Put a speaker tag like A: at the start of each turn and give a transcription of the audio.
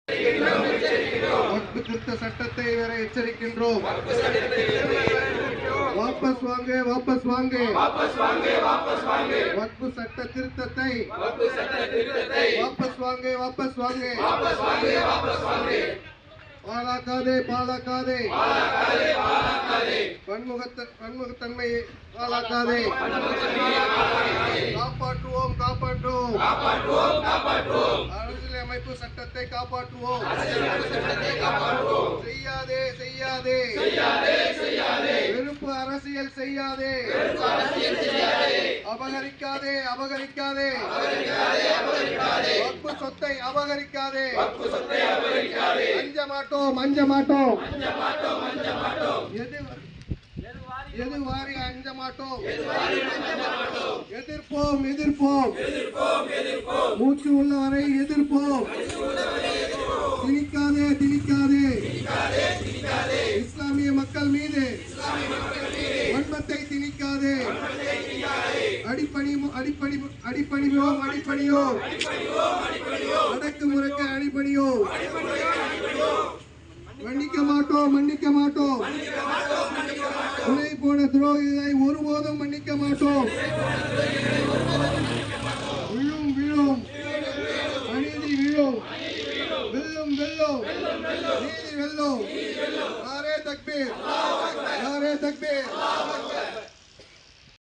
A: வக்ஃப் திருத்த சட்டத்தை வேற எச்சரிக்கின்றோம். வாபஸ் வாங்க, வாபஸ் வாங்க, வாபஸ் வாங்க, வாபஸ் வாங்க. வக்ஃப் சட்ட திருத்தத்தை வாபஸ் வாங்க, வாபஸ் வாங்க, வாபஸ் வாங்க, வாபஸ் வாங்க. பாழாக்காதே, பாழாக்காதே, பாழாக்காதே, பாழாக்காதே. பன்முகத்தன்மை பாழாக்காதே. காப்பாற்றுவோம், காப்பாற்றுவோம், காப்பாற்றுவோம், காப்பாற்றுவோம். அரசியலமைப்பு சட்டத்தை காப்பாற்றுவோம். செய்யாதே, செய்யாதே, செய்யாதே, செய்யாதே. வெறுப்பு அரசியல் செய்யாதே, அபகரிக்காதே, அபகரிக்காதே, வக்ஃப் சொத்தை அபகரிக்காதே. அஞ்ச மாட்டோம், அஞ்ச மாட்டோம், எது வாரி அஞ்ச மாட்டோம். எதிர்ப்போம், எதிர்ப்போம், மூச்சு உள்ளவரை எதிர்ப்போம். திணிக்காதே, திணிக்காதே, இஸ்லாமிய மக்கள் மீது வன்மத்தை திணிக்காதே. அடிப்பணிவோம், அடிப்பணிவோம், அடக்குமுறைக்கு அடிப்பணியோம். மன்னிக்க மாட்டோம், மன்னிக்க மாட்டோம். துணை போன துரோகிகளை ஒருபோதும் மன்னிக்க மாட்டோம். விழும், விழும், அநீதி விழும், வெல்லும், வெல்லும், நீதி வெல்லும். நாரே தக்பீர், நாரே தக்பீர்.